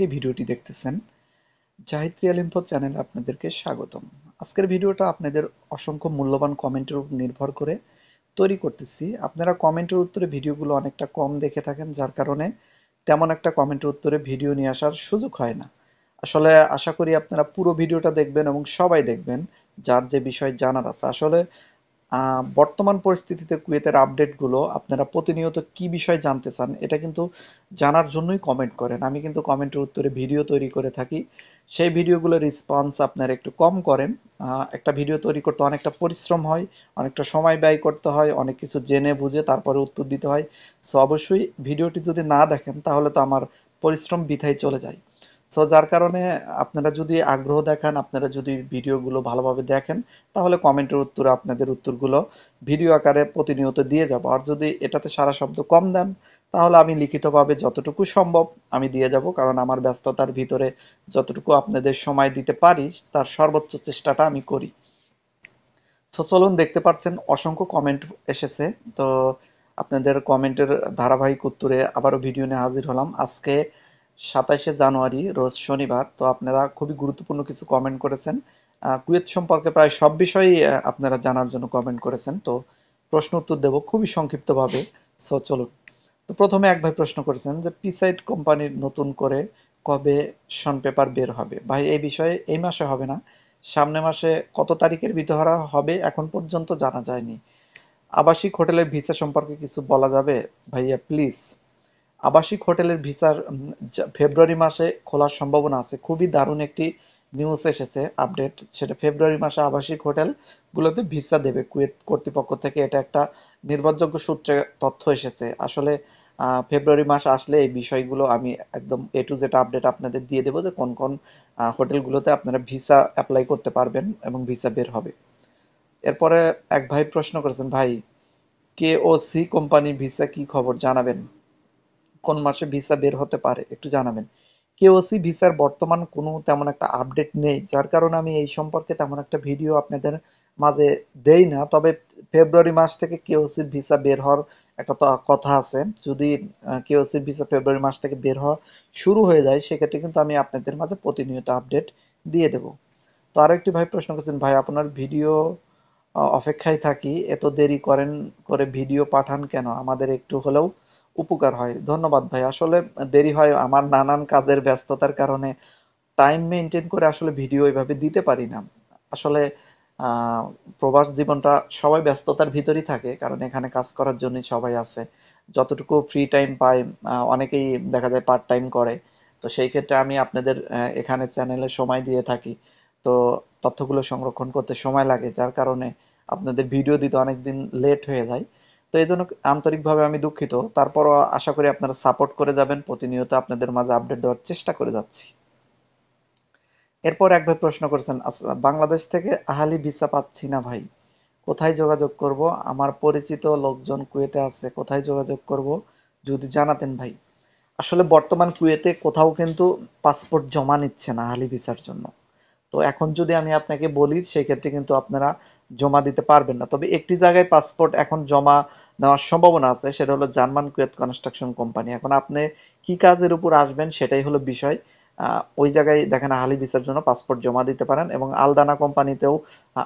থেকে ভিডিওটি দেখতেছেন, জাহিদ রিয়াল ইনফো চ্যানেলে আপনাদেরকে স্বাগতম। আজকের ভিডিওটা আপনাদের অসংখ্য মূল্যবান কমেন্টের উপর নির্ভর করে তৈরি করতেছি। আপনারা কমেন্টের উত্তরে ভিডিওগুলো অনেকটা কম দেখে থাকেন, যার কারণে তেমন একটা কমেন্টের উত্তরে ভিডিও নিয়ে আসার সুযোগ হয় না। আসলে আশা করি আপনারা পুরো ভিডিওটা দেখবেন এবং সবাই দেখবেন, যার যে বিষয় জানার আছে। আসলে বর্তমান পরিস্থিতিতে কুয়েতের আপডেটগুলো আপনারা প্রতিনিয়ত কি বিষয় জানতে চান, এটা কিন্তু জানার জন্যই কমেন্ট করেন। আমি কিন্তু কমেন্টের উত্তরে ভিডিও তৈরি করে থাকি। সেই ভিডিওগুলোর রেসপন্স আপনারা একটু কম করেন। একটা ভিডিও তৈরি করতে অনেকটা পরিশ্রম হয়, অনেকটা সময় ব্যয় করতে হয়, অনেক কিছু জেনে বুঝে তারপরে উত্তর দিতে হয়। সো অবশ্যই ভিডিওটি যদি না দেখেন তাহলে তো আমার পরিশ্রম বৃথায় চলে যায়। সো যার কারণে আপনারা যদি আগ্রহ দেখান, আপনারা যদি ভিডিওগুলো ভালোভাবে দেখেন, তাহলে কমেন্টের উত্তরে আপনাদের উত্তরগুলো ভিডিও আকারে প্রতিনিয়ত দিয়ে যাব। আর যদি এটাতে সারা শব্দ কম দেন, তাহলে আমি লিখিতভাবে যতটুকু সম্ভব আমি দিয়ে যাব, কারণ আমার ব্যস্ততার ভিতরে যতটুকু আপনাদের সময় দিতে পারি তার সর্বোচ্চ চেষ্টাটা আমি করি। সো চলুন, দেখতে পাচ্ছেন অসংখ্য কমেন্ট এসেছে। তো আপনাদের কমেন্টের ধারাবাহিক উত্তরে আবারও ভিডিও নিয়ে হাজির হলাম। আজকে 27শে জানুয়ারি, রোজ শনিবার। তো আপনারা খুবই গুরুত্বপূর্ণ কিছু কমেন্ট করেছেন। কুয়েত সম্পর্কে প্রায় সব বিষয়ই আপনারা জানার জন্য কমেন্ট করেছেন। তো প্রশ্ন উত্তর দেব খুবই সংক্ষিপ্তভাবে। সো চলুন। তো প্রথমে এক ভাই প্রশ্ন করেছেন যে পিসাইড কোম্পানির নতুন করে কবে শন পেপার বের হবে। ভাই, এই বিষয়ে এই মাসে হবে না, সামনে মাসে কত তারিখের ভিতরে হবে এখন পর্যন্ত জানা যায়নি। আবাসিক হোটেলের ভিসা সম্পর্কে কিছু বলা যাবে ভাইয়া প্লিজ? আবাসিক হোটেলের ভিসার ফেব্রুয়ারি মাসে খোলার সম্ভাবনা আছে। খুবই দারুণ একটি নিউজ এসেছে, আপডেট। সেটা ফেব্রুয়ারি মাসে আবাসিক হোটেলগুলোতে ভিসা দেবে কুয়েত কর্তৃপক্ষ থেকে। এটা একটা নির্ভরযোগ্য সূত্রে তথ্য এসেছে। আসলে ফেব্রুয়ারি মাস আসলে এই বিষয়গুলো আমি একদম এ টু জেড আপডেট আপনাদের দিয়ে দেবো, যে কোন কোন হোটেলগুলোতে আপনারা ভিসা অ্যাপ্লাই করতে পারবেন এবং ভিসা বের হবে। এরপরে এক ভাই প্রশ্ন করেছেন, ভাই কেওসি কোম্পানির ভিসা কি খবর জানাবেন, কোন মাসে ভিসা বের হতে পারে একটু জানাবেন। কেওসি ভিসার বর্তমান কোনো তেমন একটা আপডেট নেই, যার কারণে আমি এই সম্পর্কে তেমন একটা ভিডিও আপনাদের মাঝে দেই না। তবে ফেব্রুয়ারি মাস থেকে কেওসির ভিসা বের হওয়ার একটা তো কথা আছে। যদি কেওসির ভিসা ফেব্রুয়ারি মাস থেকে বের হওয়া শুরু হয়ে যায়, সেক্ষেত্রে কিন্তু আমি আপনাদের মাঝে প্রতিনিয়ত আপডেট দিয়ে দেব। তো আরো একটি ভাই প্রশ্ন করেছেন, ভাই আপনার ভিডিও অপেক্ষায় থাকি, এত দেরি করেন করে ভিডিও পাঠান কেন, আমাদের একটু হলেও উপকার হয়। ধন্যবাদ ভাই। আসলে দেরি হয় আমার নানান কাজের ব্যস্ততার কারণে, টাইম মেনটেন করে আসলে ভিডিও এভাবে দিতে পারি না। আসলে আহ, প্রবাস জীবনটা সবাই ব্যস্ততার ভিতরই থাকে, কারণ এখানে কাজ করার জন্যই সবাই আছে। যতটুকু ফ্রি টাইম পাই, অনেকেই দেখা যায় পার্ট টাইম করে। তো সেই ক্ষেত্রে আমি আপনাদের এখানে চ্যানেলে সময় দিয়ে থাকি। তো তথ্যগুলো সংরক্ষণ করতে সময় লাগে, যার কারণে আপনাদের ভিডিও দিতে অনেক দিন লেট হয়ে যায়। তো এই জন্য আন্তরিকভাবে আমি দুঃখিত। তারপরও আশা করি আপনারা সাপোর্ট করে যাবেন, প্রতিনিয়ত আপনাদের মাঝে আপডেট দেওয়ার চেষ্টা করে যাচ্ছি। এরপর এক ভাই প্রশ্ন করেছেন, বাংলাদেশ থেকে আহালি ভিসা পাচ্ছি না ভাই, কোথায় যোগাযোগ করব? আমার পরিচিত লোকজন কুয়েতে আছে, কোথায় যোগাযোগ করব যদি জানাতেন ভাই। আসলে বর্তমান কুয়েতে কোথাও কিন্তু পাসপোর্ট জমা নিচ্ছে না আহালি ভিসার জন্য। তো এখন যদি আমি আপনাকে বলি, সেই ক্ষেত্রে কিন্তু আপনারা জমা দিতে পারবেন না। তবে একটি জায়গায় পাসপোর্ট এখন জমা নেওয়ার সম্ভাবনা আছে, সেটা হলো জার্মান কুয়েত কনস্ট্রাকশন কোম্পানি। এখন আপনি কি কাজের উপর আসবেন সেটাই হলো বিষয়। ওই জায়গায় দেখেন আহালি ভিসার জন্য পাসপোর্ট জমা দিতে পারেন, এবং আলদানা কোম্পানিতেও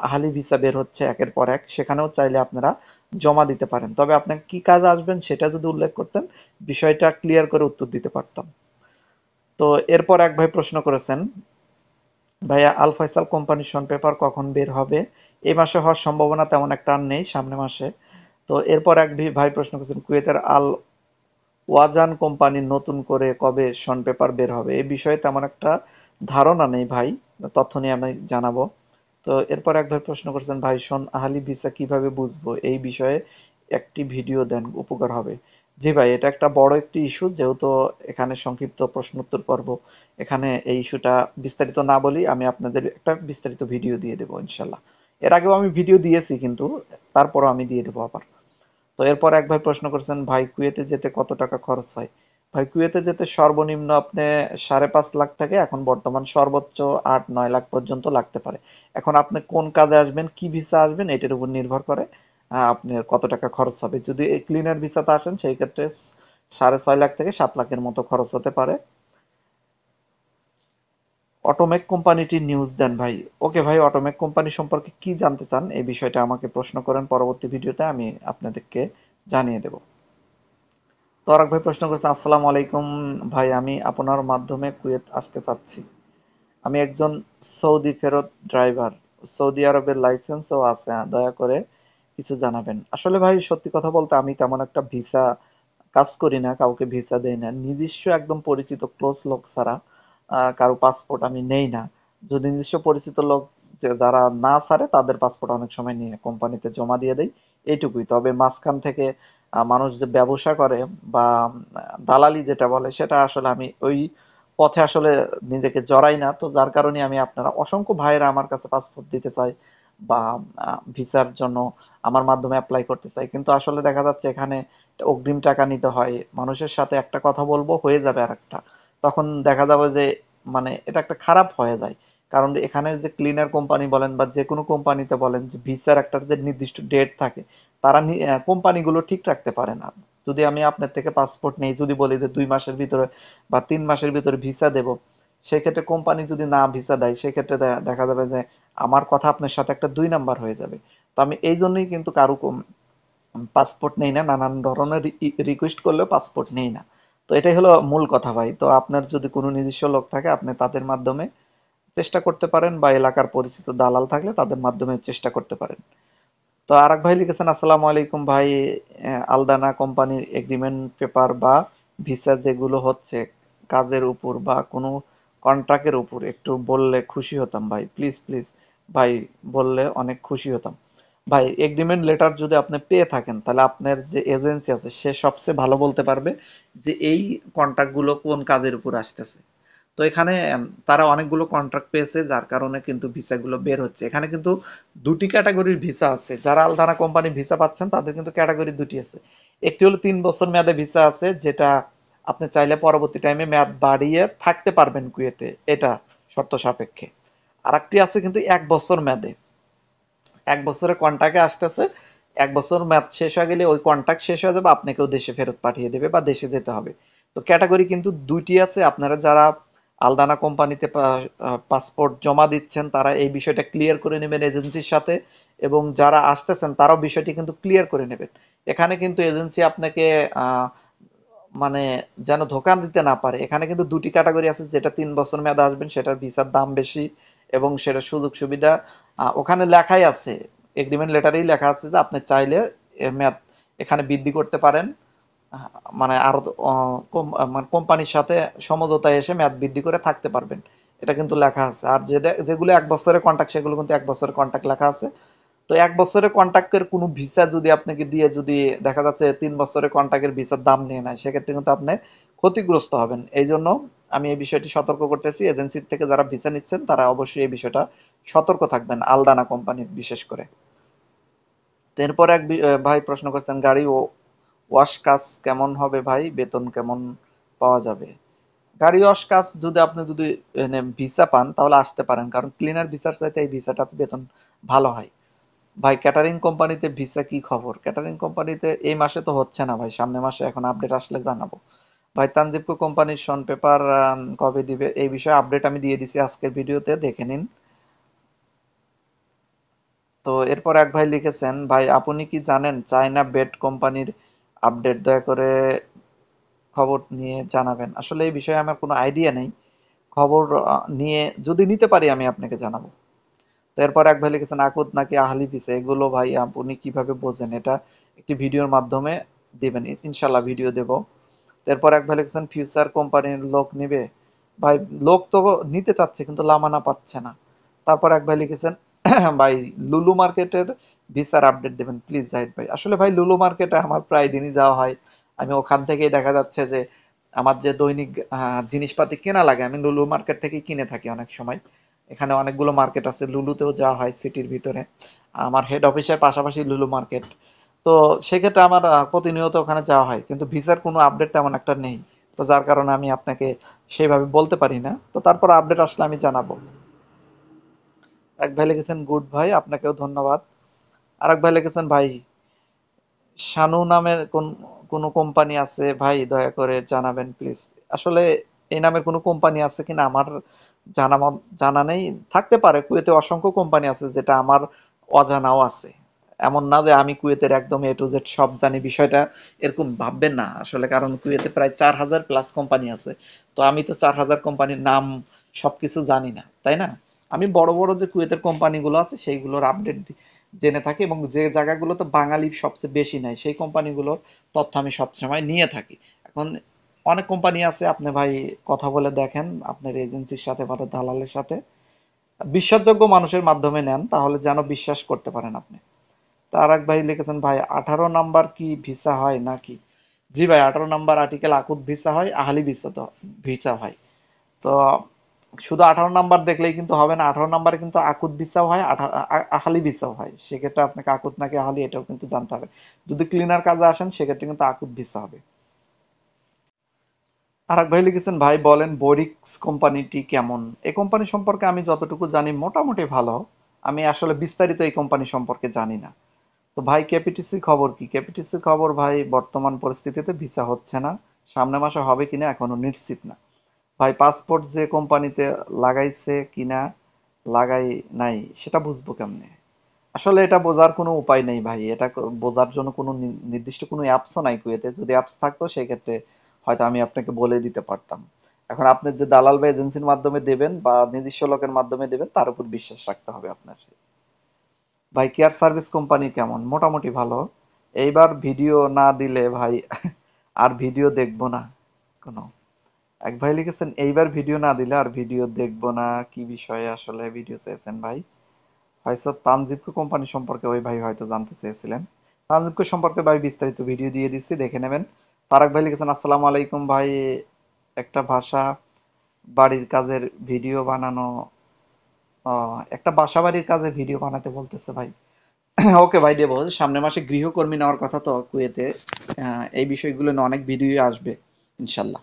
আহালি ভিসা বের হচ্ছে একের পর এক, সেখানেও চাইলে আপনারা জমা দিতে পারেন। তবে আপনার কি কাজে আসবেন সেটা যদি উল্লেখ করতেন, বিষয়টা ক্লিয়ার করে উত্তর দিতে পারতাম। তো এরপর এক ভাই প্রশ্ন করেছেন, ভাইয়া আল ফয়সাল কোম্পানির শন পেপার কখন বের হবে? এই মাসে হওয়ার সম্ভাবনা তেমন একটা আর নেই, সামনে মাসে। তো এরপর এক ভাই প্রশ্ন করেছেন, কুয়েতের আল ওয়াজান কোম্পানির নতুন করে কবে শন পেপার বের হবে? এই বিষয়ে তেমন একটা ধারণা নেই ভাই, তথ্য নিয়ে আমি জানাবো। তো এরপর এক ভাই প্রশ্ন করেছেন, ভাই শন আহালি ভিসা কিভাবে বুঝবো, এই বিষয়ে একটি ভিডিও দেন, উপকার হবে। জি ভাই, এটা একটা বড় একটি ইস্যু, যেহেতু এখানে সংক্ষিপ্ত প্রশ্ন উত্তর পর্ব, এখানে এই ইস্যুটা বিস্তারিত না বলি, আমি আপনাদের একটা বিস্তারিত ভিডিও দিয়ে দেবো ইনশাল্লাহ। এর আগেও আমি ভিডিও দিয়েছি, কিন্তু তারপরও আমি দিয়ে দেবো আবার। তো এরপর এক ভাই প্রশ্ন করছেন, ভাই কুয়েতে যেতে কত টাকা খরচ হয়? ভাই কুয়েতে যেতে সর্বনিম্ন আপনি 5.5 লাখ থেকে এখন বর্তমান সর্বোচ্চ 8-9 লাখ পর্যন্ত লাগতে পারে। এখন আপনি কোন কাজে আসবেন, কি ভিসা আসবেন, এটার উপর নির্ভর করে আপনার কত টাকা খরচ হবে। যদি এই ক্লিনার ভিসাতে আসেন, সেই ক্ষেত্রে 6.5 লাখ থেকে 7 লাখের মতো খরচ হতে পারে। অটোমেক কোম্পানিটির নিউজ দেন ভাই। ওকে ভাই, অটোমেক কোম্পানি সম্পর্কে কি জানতে চান এই বিষয়টা আমাকে প্রশ্ন করেন, পরবর্তী ভিডিওতে আমি আপনাদেরকে জানিয়ে দেব। তরাক ভাই প্রশ্ন করেছেন, আসসালামু আলাইকুম ভাই, আমি আপনার মাধ্যমে কুয়েত আসতে চাচ্ছি। আমি একজন সৌদি ফেরত ড্রাইভার, সৌদি আরবের লাইসেন্সও আছে, দয়া করে কিছু জানাবেন। আসলে ভাই সত্যি কথা বলতে আমি তেমন একটা ভিসা কাজ করি না, কাউকে ভিসা দেই না, নিজস্ব একদম পরিচিত ক্লোজ লোক ছাড়া কারো পাসপোর্ট আমি নেই না। যদি নিজস্ব পরিচিত লোক যারা না ছাড়ে তাদের পাসপোর্ট অনেক সময় নিয়ে কোম্পানিতে জমা দিয়ে দেই, এইটুকুই। তবে মাঝখান থেকে মানুষ যে ব্যবসা করে বা দালালি যেটা বলে, সেটা আসলে আমি ওই পথে আসলে নিজেকে জড়াই না। তো যার কারণে আমি, আপনারা অসংখ্য ভাইয়েরা আমার কাছে পাসপোর্ট দিতে চাই বা ভিসার জন্য আমার মাধ্যমে অ্যাপ্লাই করতে চাই, কিন্তু আসলে দেখা যাচ্ছে এখানে অগ্রিম টাকা নিতে হয়, মানুষের সাথে একটা কথা বলবো হয়ে যাবে আর একটা, তখন দেখা যাবে যে মানে এটা একটা খারাপ হয়ে যায়। কারণ এখানের যে ক্লিনার কোম্পানি বলেন বা যে কোনো কোম্পানিতে বলেন, যে ভিসার একটা যে নির্দিষ্ট ডেট থাকে, তারা কোম্পানিগুলো ঠিক রাখতে পারে না। যদি আমি আপনার থেকে পাসপোর্ট নেই, যদি বলি যে 2 মাসের ভিতরে বা 3 মাসের ভিতরে ভিসা দেব, সেক্ষেত্রে কোম্পানি যদি না ভিসা দেয়, সেক্ষেত্রে দেখা যাবে যে আমার কথা আপনার সাথে একটা 2 নাম্বার হয়ে যাবে। তো আমি এই জন্যই কিন্তু কারো পাসপোর্ট নেই না, নানান ধরনের রিকোয়েস্ট করলেও পাসপোর্ট নেই না। তো এটাই হলো মূল কথা ভাই। তো আপনার যদি কোনো নিজস্ব লোক থাকে, আপনি তাদের মাধ্যমে চেষ্টা করতে পারেন, বা এলাকার পরিচিত দালাল থাকলে তাদের মাধ্যমে চেষ্টা করতে পারেন। তো আরেক ভাই লিখেছেন, আসসালামু আলাইকুম ভাই, আলদানা কোম্পানির এগ্রিমেন্ট পেপার বা ভিসা যেগুলো হচ্ছে কাজের উপর বা কোনো কন্ট্রাক্টের উপর একটু বললে খুশি হতাম ভাই, প্লিজ প্লিজ ভাই, বললে অনেক খুশি হতাম ভাই। এগ্রিমেন্ট লেটার যদি আপনি পেয়ে থাকেন, তাহলে আপনার যে এজেন্সি আছে সে সবচেয়ে ভালো বলতে পারবে যে এই কন্ট্রাক্টগুলো কোন কাজের উপর আসতেছে। তো এখানে তারা অনেকগুলো কন্ট্রাক্ট পেয়েছে, যার কারণে কিন্তু ভিসাগুলো বের হচ্ছে। এখানে কিন্তু দুটি ক্যাটাগরির ভিসা আছে, যারা আলদানা কোম্পানি ভিসা পাচ্ছেন তাদের কিন্তু ক্যাটাগরি দুটি আছে। একটি হলো 3 বছর মেয়াদে ভিসা আছে, যেটা আপনি চাইলে পরবর্তী টাইমে মেয়াদ বাড়িয়ে থাকতে পারবেন কুয়েতে, এটা শর্ত সাপেক্ষে। আর একটি আছে কিন্তু 1 বছর মেয়াদে, 1 বছরের কন্ট্রাক্টে আসতেছে, 1 বছর মেয়াদ শেষ হয়ে গেলে ওই কন্ট্রাক্ট শেষ হয়ে যাবে, আপনাকেও দেশে ফেরত পাঠিয়ে দেবে বা দেশে যেতে হবে। তো ক্যাটাগরি কিন্তু দুইটি আছে। আপনারা যারা আলদানা কোম্পানিতে পাসপোর্ট জমা দিচ্ছেন, তারা এই বিষয়টা ক্লিয়ার করে নেবেন এজেন্সির সাথে, এবং যারা আসতেছেন তারাও বিষয়টি কিন্তু ক্লিয়ার করে নেবেন। এখানে কিন্তু এজেন্সি আপনাকে আহ, মানে যেন ধোঁকা দিতে না পারে। এখানে কিন্তু দুটি ক্যাটাগরি আছে, যেটা 3 বছর মেয়াদে আসবেন সেটার ভিসার দাম বেশি এবং সেটার সুযোগ সুবিধা ওখানে লেখাই আছে, এগ্রিমেন্ট লেটারেই লেখা আছে যে আপনি চাইলে মেয়াদ এখানে বৃদ্ধি করতে পারেন। আহ, মানে আরো মানে কোম্পানির সাথে সমঝোতায় এসে মেয়াদ বৃদ্ধি করে থাকতে পারবেন, এটা কিন্তু লেখা আছে। আর যেগুলো 1 বছরের কন্ট্রাক্ট, সেগুলো কিন্তু 1 বছরের কন্ট্রাক্ট লেখা আছে। তো 1 বছরের কন্ট্রাক্টের কোনো ভিসা যদি আপনাকে দিয়ে, যদি দেখা যাচ্ছে 3 বছরের কন্ট্রাক্টের ভিসার দাম নিয়ে নেয়, সেক্ষেত্রে কিন্তু আপনি ক্ষতিগ্রস্ত হবেন। এই জন্য আমি এই বিষয়টি সতর্ক করতেছি, এজেন্সির থেকে যারা ভিসা নিচ্ছেন তারা অবশ্যই এই বিষয়টা সতর্ক থাকবেন, আলদানা কোম্পানির বিশেষ করে। তো এরপর এক ভাই প্রশ্ন করছেন, গাড়ি ও ওয়াশ কাজ কেমন হবে ভাই, বেতন কেমন পাওয়া যাবে? গাড়ি ওয়াশ কাজ যদি আপনি যদি ভিসা পান তাহলে আসতে পারেন, কারণ ক্লিনার ভিসার চাইতে এই ভিসাটাতে বেতন ভালো হয়। ভাই ক্যাটারিং কোম্পানিতে ভিসা কি খবর? ক্যাটারিং কোম্পানিতে এই মাসে তো হচ্ছে না ভাই, সামনের মাসে এখন আপডেট আসলে জানাবো। ভাই তানজিবকো কোম্পানির শন পেপার কবে দিবে, এই বিষয়ে আপডেট আমি দিয়ে দিছি আজকের ভিডিওতে, দেখে নিন। তো এরপর এক ভাই লিখেছেন, ভাই আপনি কি জানেন চায়না বেড কোম্পানির আপডেট, দয়া করে খবর নিয়ে জানাবেন। আসলে এই বিষয়ে আমার কোনো আইডিয়া নেই, খবর নিয়ে যদি নিতে পারি আমি আপনাকে জানাবো। তো এরপর এক ভাই লিখেছেন, আকুত নাকি আহলি ভিসা, এগুলো ভাই আপনি কিভাবে বোঝেন? এটা একটি ভিডিওর মাধ্যমে দিবেন, ইনশাল্লাহ ভিডিও দেব। এরপর এক ভাই লিখেছেন, ফিউচার কোম্পানির লোক নিবে। ভাই লোক তো নিতে চাচ্ছে কিন্তু লামানা পাচ্ছে না। তারপর এক ভাই লিখেছেন, ভাই লুলু মার্কেটের ভিসার আপডেট দেবেন প্লিজ জাহিদ ভাই। আসলে ভাই লুলু মার্কেটে আমার প্রায় দিনই যাওয়া হয়, আমি ওখান থেকেই দেখা যাচ্ছে যে আমার যে দৈনিক জিনিসপাতি কেনা লাগে, আমি লুলু মার্কেট থেকেই কিনে থাকি অনেক সময়। এখানে অনেকগুলো মার্কেট আছে, লুলুতেও যাওয়া হয় সিটির ভিতরে, আমার হেড অফিসের পাশাপাশি লুলু মার্কেট। তো সেক্ষেত্রে আমার প্রতিনিয়ত ওখানে যাওয়া হয়, কিন্তু ভিসার কোনো আপডেট তেমন একটা নেই। তো যার কারণে আমি আপনাকে সেইভাবে বলতে পারি না। তো তারপর আপডেট আসলে আমি জানাবো। এক ভাই লিখেছেন, গুড ভাই, আপনাকেও ধন্যবাদ। আর এক ভাই লিখেছেন, ভাই শানু নামের কোন কোন কোম্পানি আছে ভাই, দয়া করে জানাবেন প্লিজ। আসলে এই নামের কোনো কোম্পানি আছে কিনা আমার জানা নেই, থাকতে পারে। কুয়েতে অসংখ্য কোম্পানি আছে যেটা আমার অজানাও আছে। এমন না যে আমি কুয়েতের একদম এ টু জেড সব জানি, বিষয়টা এরকম ভাববেন না আসলে, কারণ কুয়েতে প্রায় 4,000 প্লাস কোম্পানি আছে। তো আমি তো 4,000 কোম্পানির নাম সবকিছু জানি না, তাই না? আমি বড় বড় যে কুয়েতের কোম্পানিগুলো আছে সেইগুলোর আপডেট জেনে থাকি, এবং যে জায়গাগুলোতে বাঙালি সবচেয়ে বেশি নাই সেই কোম্পানিগুলোর তথ্য আমি সবসময় নিয়ে থাকি। এখন অনেক কোম্পানি আছে, আপনি ভাই কথা বলে দেখেন আপনার এজেন্সির সাথে বা দালালের সাথে, বিশ্বাসযোগ্য মানুষের মাধ্যমে নেন, তাহলে যেন বিশ্বাস করতে পারেন আপনি। তার এক ভাই লিখেছেন, ভাই 18 নাম্বার কি ভিসা হয় নাকি? জি ভাই, 18 নাম্বার আর্টিকেল আকুত ভিসা হয়, আহালি ভিসা তো ভিসা হয়। তো শুধু 18 নাম্বার দেখলেই কিন্তু হবে না, 18 নাম্বারে কিন্তু আকুত ভিসাও হয়, আহালি ভিসাও হয়। সেক্ষেত্রে আপনাকে আকুত নাকি আহালি এটাও কিন্তু জানতে হবে। যদি ক্লিনার কাজে আসেন সেক্ষেত্রে কিন্তু আকুত ভিসা হবে। আর এক ভাই লিখেছেন, ভাই বলেন বোরিক্স কোম্পানিটি কেমন? এই কোম্পানি সম্পর্কে আমি যতটুকু জানি মোটামুটি ভালো। আমি আসলে বিস্তারিত এই কোম্পানি সম্পর্কে জানি না। তো ভাই কেপিটিসি খবর কি? কেপিটিসি খবর ভাই বর্তমান পরিস্থিতিতে ভিসা হচ্ছে না, সামনের মাসে হবে কিনা এখনো নিশ্চিত না। ভাই পাসপোর্ট যে কোম্পানিতে লাগাইছে কিনা লাগাই নাই সেটা বুঝবো কেমনে? আসলে এটা বোঝার কোনো উপায় নেই ভাই, এটা বোঝার জন্য কোনো নির্দিষ্ট কোনো অ্যাপসও নাই কুয়েতে। যদি অ্যাপস থাকতো সেই ক্ষেত্রে হয়তো আমি আপনাকে বলে দিতে পারতাম। এখন আপনি যে দালাল বা এজেন্সির মাধ্যমে দেবেন বা নিজস্ব লোকের মাধ্যমে দেবেন তার উপর বিশ্বাস রাখতে হবে আপনার। ভাই কেয়ার সার্ভিস কোম্পানি কেমন? মোটামুটি ভালো। এইবার ভিডিও না দিলে ভাই আর ভিডিও দেখবো না কোনো। এক ভাই লিখেছেন, এইবার ভিডিও না দিলে আর ভিডিও দেখবো না। কি বিষয়ে আসলে ভিডিও চেয়েছেন ভাই? হয়তো তানজিবকো কোম্পানি সম্পর্কে ওই ভাই হয়তো জানতে চেয়েছিলেন। তানজিবকো সম্পর্কে ভাই বিস্তারিত ভিডিও দিয়ে দিচ্ছি, দেখে নেবেন। তারাক ভাই লিখেছেন, আসসালামু আলাইকুম ভাই, একটা ভাষা বাড়ির কাজের ভিডিও বানানো, একটা বাসা বাড়ির কাজের ভিডিও বানাতে বলতেছে ভাই। ওকে ভাই, দেবো। সামনের মাসে গৃহকর্মী নেওয়ার কথা তো কুয়েতে, এই বিষয়গুলো নিয়ে অনেক ভিডিও আসবে ইনশাল্লাহ।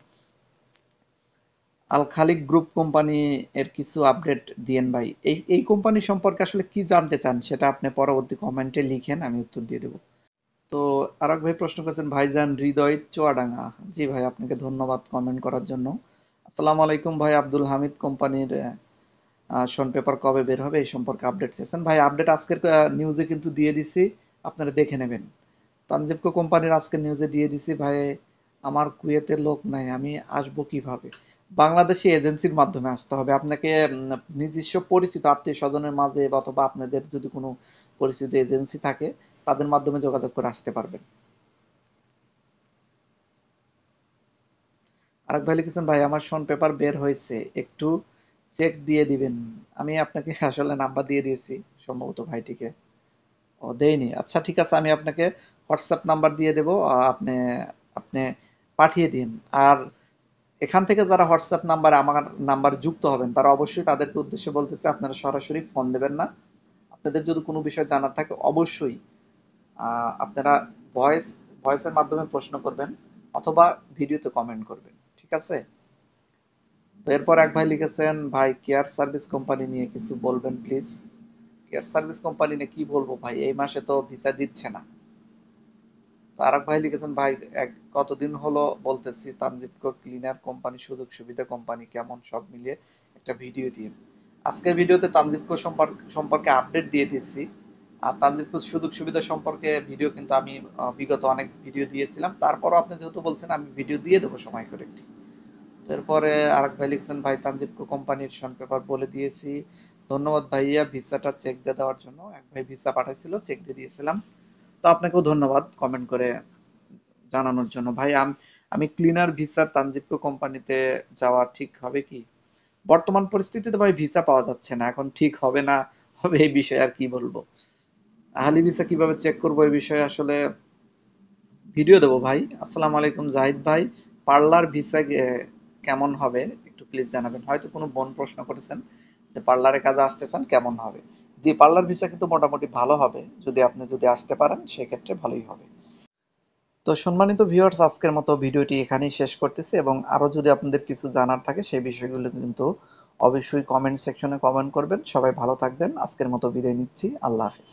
আল খালিক গ্রুপ কোম্পানি এর কিছু আপডেট দিয়েন ভাই। এই কোম্পানি সম্পর্কে আসলে কি জানতে চান সেটা আপনি পরবর্তী কমেন্টে লিখেন, আমি উত্তর দিয়ে দেবো। তো আরেক ভাই প্রশ্ন করেছেন, ভাইজান হৃদয় চুয়াডাঙ্গা। জি ভাই, আপনাকে ধন্যবাদ কমেন্ট করার জন্য। আসসালামু আলাইকুম ভাই, আব্দুল হামিদ কোম্পানির শন পেপার কবে বের হবে এই সম্পর্কে আপডেট চেয়েছেন ভাই। আপডেট আজকের নিউজে কিন্তু দিয়ে দিছি, আপনারা দেখে নেবেন। তানজিবকো কোম্পানির আজকের নিউজে দিয়ে দিছি ভাই। আমার কুয়েতের লোক নাই, আমি আসবো কিভাবে? বাংলাদেশি এজেন্সির মাধ্যমে আসতে হবে আপনাকে। নিজস্ব পরিচিত আত্মীয় স্বজনের মাঝে অথবা আপনাদের যদি কোনো পরিচিত এজেন্সি থাকে তাদের মাধ্যমে যোগাযোগ করে আসতে পারবেন। আরেক ভাই লিখেছেন, ভাই আমার শন পেপার বের হয়েছে, একটু চেক দিয়ে দিবেন। আমি আপনাকে আসলে নাম্বার দিয়ে দিয়েছি সম্ভবত ভাইটিকে। ও দেয়নি, আচ্ছা ঠিক আছে, আমি আপনাকে হোয়াটসঅ্যাপ নাম্বার দিয়ে দেবো, আপনি আপনি পাঠিয়ে দিন। আর এখান থেকে যারা হোয়াটসঅ্যাপ নাম্বার আমার নাম্বার যুক্ত হবেন তারা অবশ্যই, তাদেরকে উদ্দেশ্যে বলতেছে আপনারা সরাসরি ফোন দেবেন না। আপনাদের যদি কোনো বিষয় জানার থাকে অবশ্যই আপনারা ভয়েস ভয়েসের মাধ্যমে প্রশ্ন করবেন অথবা ভিডিওতে কমেন্ট করবেন, ঠিক আছে? তো এরপর এক ভাই লিখেছেন, ভাই কেয়ার সার্ভিস কোম্পানি নিয়ে কিছু বলবেন প্লিজ। কেয়ার সার্ভিস কোম্পানি নিয়ে কি বলবো ভাই, এই মাসে তো ভিসা দিচ্ছে না। তো আরেক ভাই লিখেছেন, ভাই কতদিন হলো বলতেছি তানজিবকো ক্লিনার কোম্পানি সুযোগ সুবিধা কোম্পানি কেমন সব মিলিয়ে একটা ভিডিও দিন। আজকের ভিডিওতে তানজিবকো সম্পর্কে আপডেট দিয়ে দিয়েছি। আর তানজিবকো সুযোগ সুবিধা সম্পর্কে ভিডিও কিন্তু আমি বিগত অনেক ভিডিও দিয়েছিলাম, তারপরও আপনি যেহেতু বলছেন আমি ভিডিও দিয়ে দেবো সময় করে একটি। এরপরে আরেক ভাই লিখছেন, ভাই তানজিবকো কোম্পানির শন পেপার বলে দিয়েছি, ধন্যবাদ ভাইয়া ভিসাটা চেক দিয়ে দেওয়ার জন্য। এক ভাই ভিসা পাঠাইছিল, চেক দিয়ে দিয়েছিলাম। তো আপনাকেও ধন্যবাদ কমেন্ট করে জানানোর জন্য ভাই। আমি ক্লিনার ভিসা তানজিবকো কোম্পানিতে যাওয়া ঠিক হবে কি? বর্তমান পরিস্থিতিতে ভাই ভিসা পাওয়া যাচ্ছে না, এখন ঠিক হবে না হবে এই বিষয়ে আর কি বলবো। আহলি ভিসা কিভাবে চেক করবো এই বিষয়ে আসলে ভিডিও দেবো ভাই। আসসালামু আলাইকুম জাহিদ ভাই, পার্লার ভিসা কেমন হবে একটু প্লিজ জানাবেন। হয়তো কোনো বোন প্রশ্ন করেছেন যে পার্লারে কাজে আসতে চান কেমন হবে। জি, পার্লার ভিসা কিন্তু মোটামুটি ভালো হবে, যদি আসতে পারেন সেক্ষেত্রে ভালোই হবে। তো সম্মানিত ভিউয়ার্স, আজকের মতো ভিডিওটি এখানেই শেষ করতেছি, এবং আরো যদি আপনাদের কিছু জানার থাকে সেই বিষয়গুলো কিন্তু অবশ্যই কমেন্ট সেকশনে কমেন্ট করবেন। সবাই ভালো থাকবেন, আজকের মতো বিদায় নিচ্ছি, আল্লাহ হাফেজ।